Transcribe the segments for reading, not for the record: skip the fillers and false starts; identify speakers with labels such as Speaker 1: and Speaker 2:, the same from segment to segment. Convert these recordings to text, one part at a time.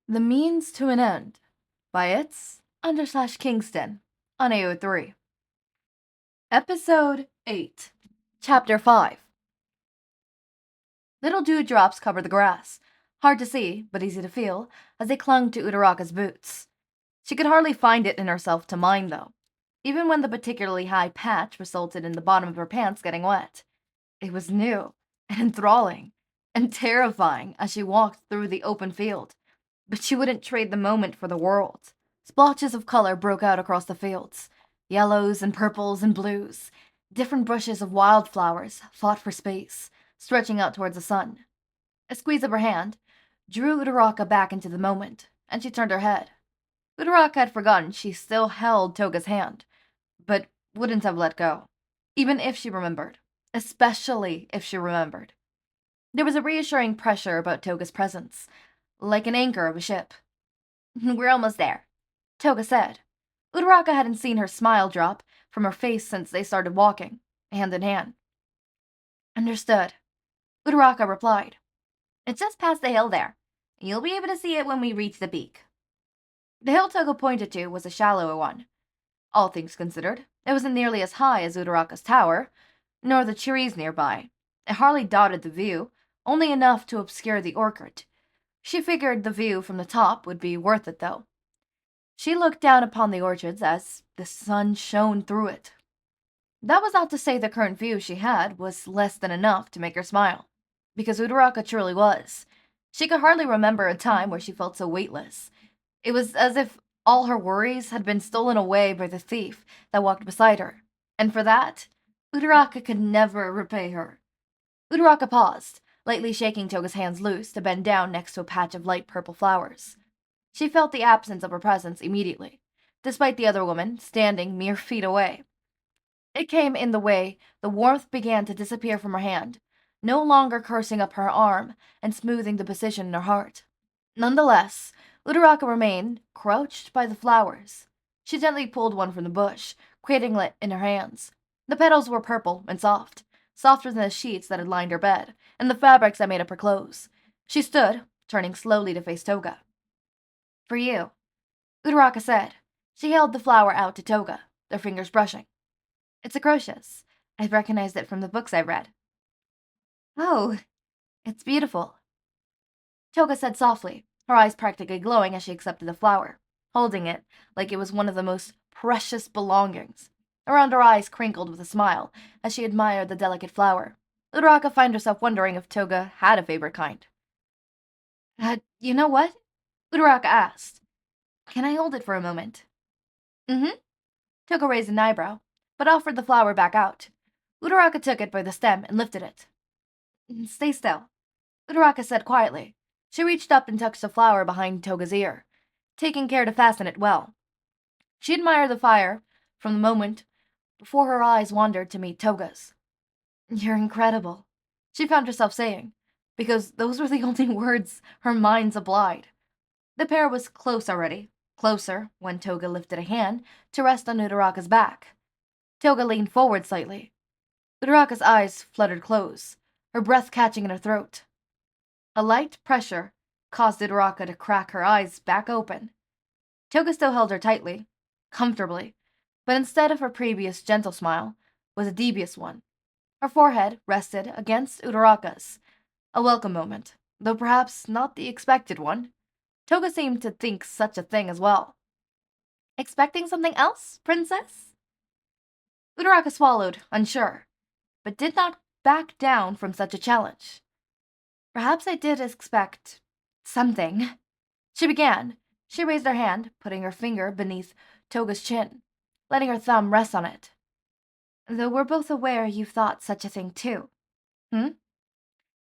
Speaker 1: The Means to an End by its_Kingston on AO3. Episode 8, Chapter 5. Little dewdrops covered the grass, hard to see but easy to feel, as they clung to Uraraka's boots. She could hardly find it in herself to mind, though, even when the particularly high patch resulted in the bottom of her pants getting wet. It was new, and enthralling, and terrifying as she walked through the open field. But she wouldn't trade the moment for the world. Splotches of color broke out across the fields. Yellows and purples and blues. Different bushes of wildflowers fought for space, stretching out towards the sun. A squeeze of her hand drew Uraraka back into the moment, and she turned her head. Uraraka had forgotten she still held Toga's hand, but wouldn't have let go, even if she remembered, especially if she remembered. There was a reassuring pressure about Toga's presence, like an anchor of a ship. "We're almost there," Toga said. Uraraka hadn't seen her smile drop from her face since they started walking, hand in hand. "Understood," Uraraka replied. "It's just past the hill there. You'll be able to see it when we reach the peak." The hill Toga pointed to was a shallower one. All things considered, it wasn't nearly as high as Uraraka's tower, nor the trees nearby. It hardly dotted the view, only enough to obscure the orchard. She figured the view from the top would be worth it, though. She looked down upon the orchards as the sun shone through it. That was not to say the current view she had was less than enough to make her smile, because Uraraka truly was. She could hardly remember a time where she felt so weightless. It was as if all her worries had been stolen away by the thief that walked beside her, and for that, Uraraka could never repay her. Uraraka paused, lightly shaking Toga's hands loose to bend down next to a patch of light purple flowers. She felt the absence of her presence immediately, despite the other woman standing mere feet away. It came in the way the warmth began to disappear from her hand, no longer cursing up her arm and smoothing the position in her heart. Nonetheless, Uraraka remained crouched by the flowers. She gently pulled one from the bush, cradling it in her hands. The petals were purple and soft, softer than the sheets that had lined her bed, and the fabrics that made up her clothes. She stood, turning slowly to face Toga. "For you," Uraraka said. She held the flower out to Toga, their fingers brushing. "It's atrocious. I've recognized it from the books I've read." "Oh, it's beautiful," Toga said softly, her eyes practically glowing as she accepted the flower, holding it like it was one of the most precious belongings. Around her eyes crinkled with a smile as she admired the delicate flower. Uraraka found herself wondering if Toga had a favorite kind. You know what?" Uraraka asked. "Can I hold it for a moment?" "Mm-hmm." Toga raised an eyebrow, but offered the flower back out. Uraraka took it by the stem and lifted it. "Stay still," Uraraka said quietly. She reached up and touched the flower behind Toga's ear, taking care to fasten it well. She admired the fire from the moment before her eyes wandered to meet Toga's. "You're incredible," she found herself saying, because those were the only words her mind supplied. The pair was close already, closer when Toga lifted a hand to rest on Uraraka's back. Toga leaned forward slightly. Uraraka's eyes fluttered close, her breath catching in her throat. A light pressure caused Uraraka to crack her eyes back open. Toga still held her tightly, comfortably, but instead of her previous gentle smile, was a devious one. Her forehead rested against Uraraka's, a welcome moment, though perhaps not the expected one. Toga seemed to think such a thing as well. "Expecting something else, princess?" Uraraka swallowed, unsure, but did not back down from such a challenge. "Perhaps I did expect something," she began. She raised her hand, putting her finger beneath Toga's chin, letting her thumb rest on it. "Though we're both aware you've thought such a thing too. Hmm?"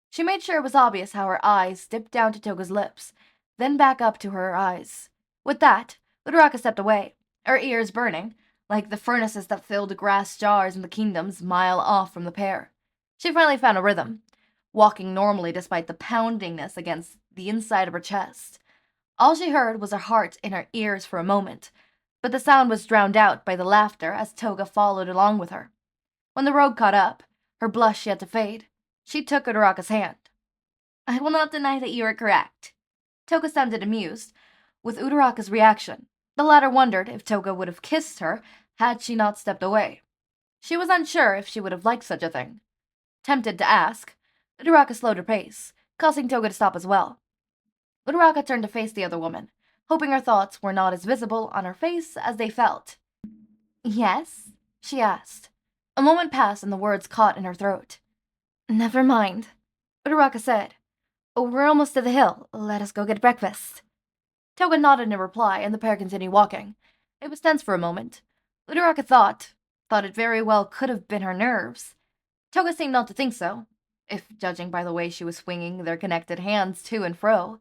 Speaker 1: She made sure it was obvious how her eyes dipped down to Toga's lips, then back up to her eyes. With that, Uraraka stepped away, her ears burning, like the furnaces that filled grass jars in the kingdoms mile off from the pair. She finally found a rhythm, walking normally despite the poundingness against the inside of her chest. All she heard was her heart in her ears for a moment, but the sound was drowned out by the laughter as Toga followed along with her. When the rogue caught up, her blush yet to fade, she took Uraraka's hand. "I will not deny that you are correct." Toga sounded amused with Uraraka's reaction. The latter wondered if Toga would have kissed her had she not stepped away. She was unsure if she would have liked such a thing. Tempted to ask, Uraraka slowed her pace, causing Toga to stop as well. Uraraka turned to face the other woman, hoping her thoughts were not as visible on her face as they felt. "Yes?" she asked. A moment passed and the words caught in her throat. "Never mind," Uraraka said. "We're almost to the hill. Let us go get breakfast." Toga nodded in reply, and the pair continued walking. It was tense for a moment. Uraraka thought it very well could have been her nerves. Toga seemed not to think so, if judging by the way she was swinging their connected hands to and fro.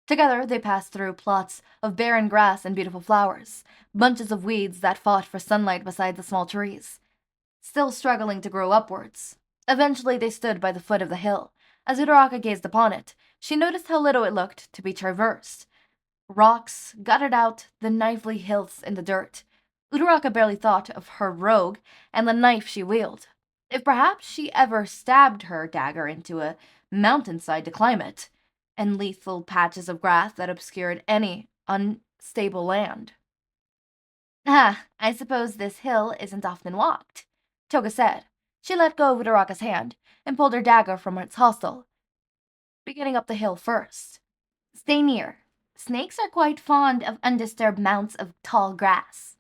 Speaker 1: Together they passed through plots of barren grass and beautiful flowers, bunches of weeds that fought for sunlight beside the small trees, still struggling to grow upwards. Eventually they stood by the foot of the hill. As Uraraka gazed upon it, she noticed how little it looked to be traversed. Rocks guttered out the knifely hilts in the dirt. Uraraka barely thought of her rogue and the knife she wielded. If perhaps she ever stabbed her dagger into a mountainside to climb it, and lethal patches of grass that obscured any unstable land. "Ah, I suppose this hill isn't often walked," Toga said. She let go of Uraraka's hand and pulled her dagger from its hostel, beginning up the hill first. "Stay near. Snakes are quite fond of undisturbed mounts of tall grass."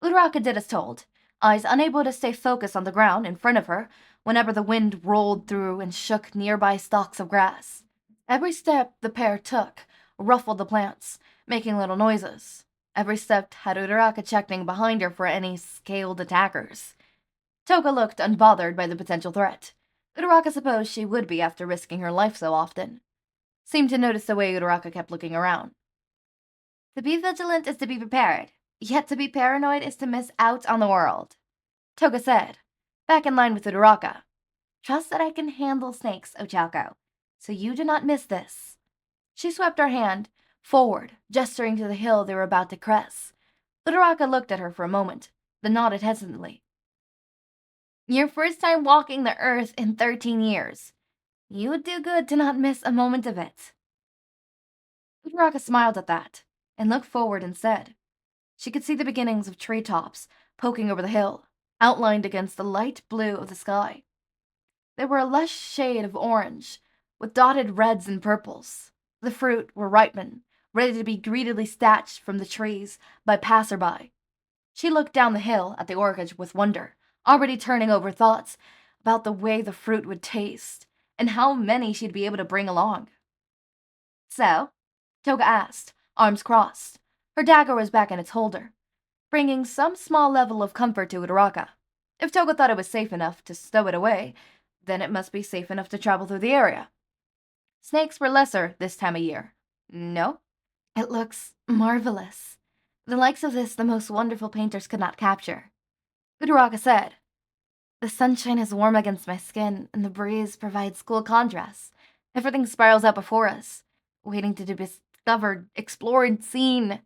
Speaker 1: Uraraka did as told, eyes unable to stay focused on the ground in front of her whenever the wind rolled through and shook nearby stalks of grass. Every step the pair took ruffled the plants, making little noises. Every step had Uraraka checking behind her for any scaled attackers. Toga looked unbothered by the potential threat. Uraraka supposed she would be after risking her life so often. Seemed to notice the way Uraraka kept looking around. "To be vigilant is to be prepared, yet to be paranoid is to miss out on the world," Toga said, back in line with Uraraka. "Trust that I can handle snakes, Ochako, so you do not miss this." She swept her hand forward, gesturing to the hill they were about to crest. Uraraka looked at her for a moment, then nodded hesitantly. "Your first time walking the earth in 13 years. You would do good to not miss a moment of it." Uraraka smiled at that, and looked forward instead. She could see the beginnings of treetops poking over the hill, outlined against the light blue of the sky. They were a lush shade of orange, with dotted reds and purples. The fruit were ripened, ready to be greedily snatched from the trees by passerby. She looked down the hill at the orchid with wonder, already turning over thoughts about the way the fruit would taste, and how many she'd be able to bring along. "So?" Toga asked, arms crossed. Her dagger was back in its holder, bringing some small level of comfort to Uraraka. If Toga thought it was safe enough to stow it away, then it must be safe enough to travel through the area. Snakes were lesser this time of year. No? "It looks marvelous. The likes of this the most wonderful painters could not capture," Uraraka said. "The sunshine is warm against my skin, and the breeze provides cool contrast. Everything spirals out before us, waiting to be discovered, explored, seen.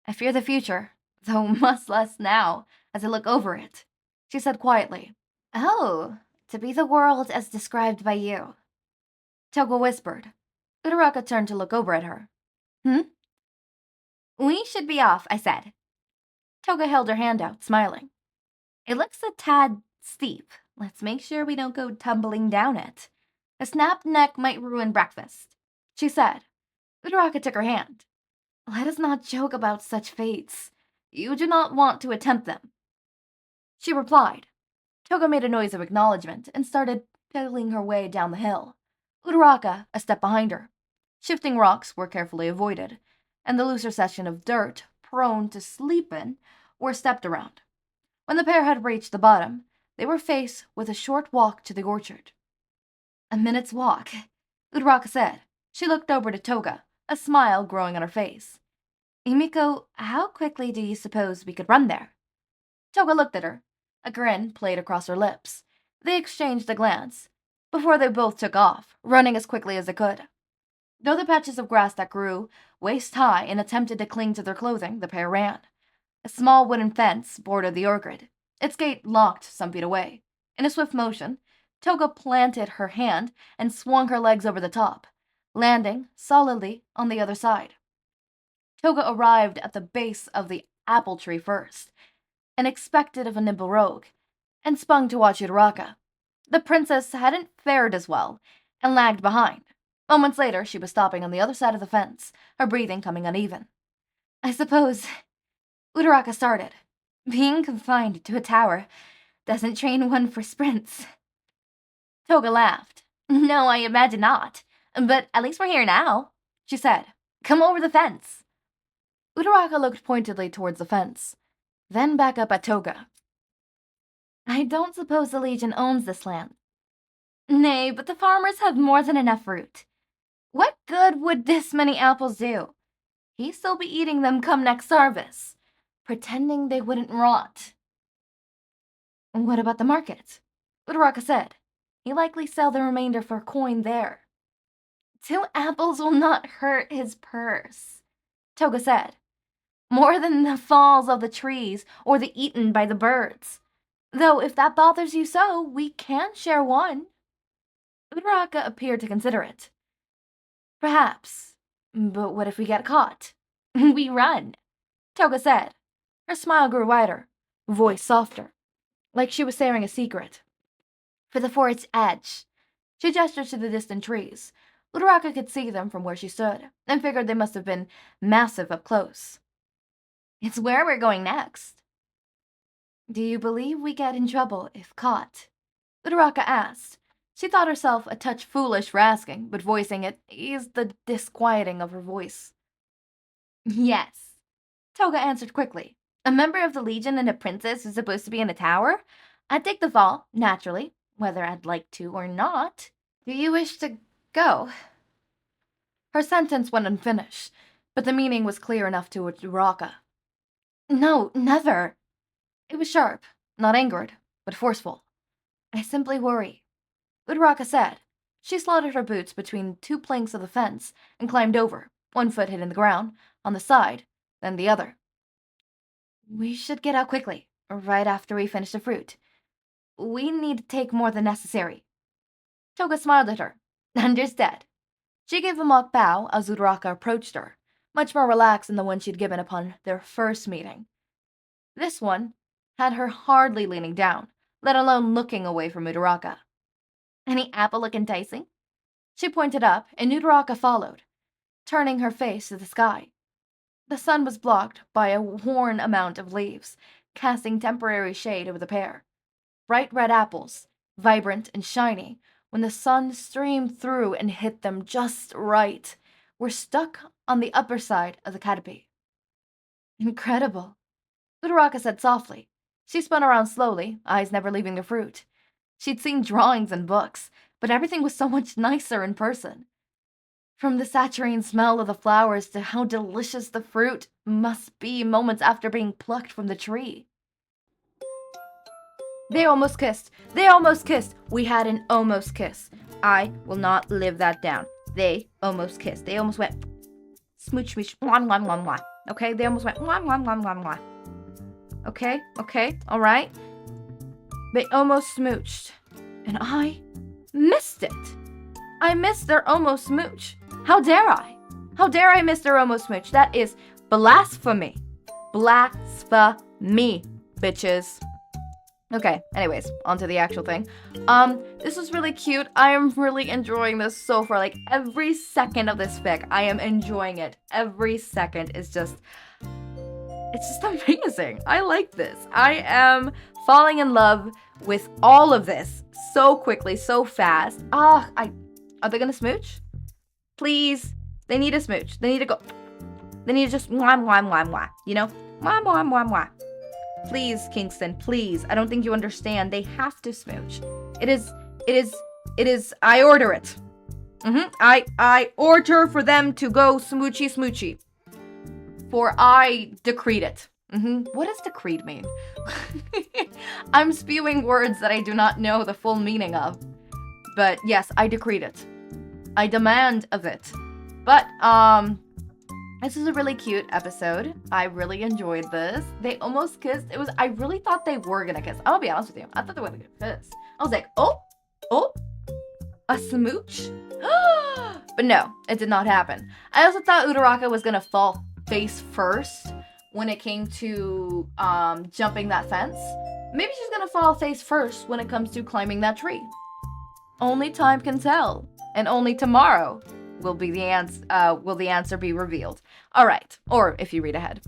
Speaker 1: I fear the future, though much less now, as I look over it," she said quietly. "Oh, to be the world as described by you," Toga whispered. Uraraka turned to look over at her. "Hmm?" "We should be off," I said. Toga held her hand out, smiling. "It looks a tad steep. Let's make sure we don't go tumbling down it. A snapped neck might ruin breakfast," she said. Uraraka took her hand. "Let us not joke about such fates. You do not want to attempt them," she replied. Toga made a noise of acknowledgement and started pedaling her way down the hill. Uraraka a step behind her. Shifting rocks were carefully avoided, and the looser section of dirt, prone to sleep in, were stepped around. When the pair had reached the bottom, they were faced with a short walk to the orchard. "A minute's walk," Uraraka said. She looked over to Toga, a smile growing on her face. "Himiko, how quickly do you suppose we could run there?" Toga looked at her. A grin played across her lips. They exchanged a glance, before they both took off, running as quickly as they could. Though the patches of grass that grew waist-high and attempted to cling to their clothing, the pair ran. A small wooden fence bordered the orchard. Its gate locked some feet away. In a swift motion, Toga planted her hand and swung her legs over the top. landing solidly on the other side. Toga arrived at the base of the apple tree first, and expected of a nimble rogue, and spun to watch Uraraka. The princess hadn't fared as well, and lagged behind. Moments later, she was stopping on the other side of the fence, her breathing coming uneven. I suppose, Uraraka started. Being confined to a tower doesn't train one for sprints. Toga laughed. No, I imagine not. But at least we're here now, she said. Come over the fence. Uraraka looked pointedly towards the fence, then back up at Toga. I don't suppose the Legion owns this land. Nay, but the farmers have more than enough fruit. What good would this many apples do? He'd still be eating them come next harvest, pretending they wouldn't rot. What about the market? Uraraka said. He'll likely sell the remainder for coin there. 2 apples will not hurt his purse, Toga said. More than the falls of the trees or the eaten by the birds. Though if that bothers you so, we can share one. Uraraka appeared to consider it. Perhaps, but what if we get caught? We run, Toga said. Her smile grew wider, voice softer, like she was sharing a secret. For the forest's edge. She gestured to the distant trees. Uraraka could see them from where she stood, and figured they must have been massive up close. It's where we're going next. Do you believe we get in trouble if caught? Uraraka asked. She thought herself a touch foolish for asking, but voicing it eased the disquieting of her voice. Yes, Toga answered quickly. A member of the Legion and a princess is supposed to be in a tower? I'd take the fall, naturally, whether I'd like to or not. Do you wish to go? Her sentence went unfinished, but the meaning was clear enough to Uraraka. No, never. It was sharp, not angered, but forceful. I simply worry, Uraraka said. She slotted her boots between 2 planks of the fence and climbed over, 1 foot hit in the ground, on the side, then the other. We should get out quickly, right after we finish the fruit. We need to take more than necessary. Toga smiled at her. Understood. She gave a mock bow as Uraraka approached her, much more relaxed than the one she'd given upon their first meeting. This one had her hardly leaning down, let alone looking away from Uraraka. Any apple look enticing? She pointed up, and Uraraka followed, turning her face to the sky. The sun was blocked by a worn amount of leaves, casting temporary shade over the pair. Bright red apples, vibrant and shiny, when the sun streamed through and hit them just right, were stuck on the upper side of the canopy. Incredible, Uraraka said softly. She spun around slowly, eyes never leaving the fruit. She'd seen drawings and books, but everything was so much nicer in person. From the saccharine smell of the flowers to how delicious the fruit must be moments after being plucked from the tree. They almost kissed. They almost kissed. We had an almost kiss. I will not live that down. They almost kissed. They almost went smooch, smooch, mwah, mwah, mwah, mwah. Okay? They almost went mwah, mwah, mwah, mwah, mwah. Okay? Okay? All right? They almost smooched. And I missed it. I missed their almost smooch. How dare I? How dare I miss their almost smooch? That is blasphemy. Blasphemy, bitches. Okay, anyways, on to the actual thing. This was really cute. I am really enjoying this so far. Like, every second of this fic, I am enjoying it. Every second is just... It's just amazing. I like this. I am falling in love with all of this so quickly, so fast. Are they gonna smooch? Please. They need a smooch. They need to go. They need to just mwah, mwah, mwah, mwah. You know? Mwah, mwah, mwah, mwah. Please, Kingston, please. I don't think you understand. They have to smooch. It is, I order it. I order for them to go smoochy, smoochy. For I decreed it. What does decreed mean? I'm spewing words that I do not know the full meaning of. But yes, I decreed it. I demand of it. But, this is a really cute episode. I really enjoyed this. They almost kissed. I really thought they were gonna kiss. I'll be honest with you. I thought they were gonna kiss. I was like, oh, a smooch? But no, it did not happen. I also thought Uraraka was gonna fall face first when it came to jumping that fence. Maybe she's gonna fall face first when it comes to climbing that tree. Only time can tell, and only tomorrow will the answer be revealed. All right, or if you read ahead.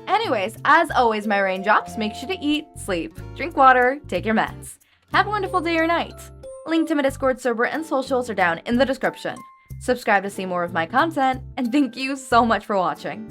Speaker 1: Anyways, as always, my raindrops, make sure to eat, sleep, drink water, take your meds. Have a wonderful day or night. Link to my Discord server and socials are down in the description. Subscribe to see more of my content, and thank you so much for watching.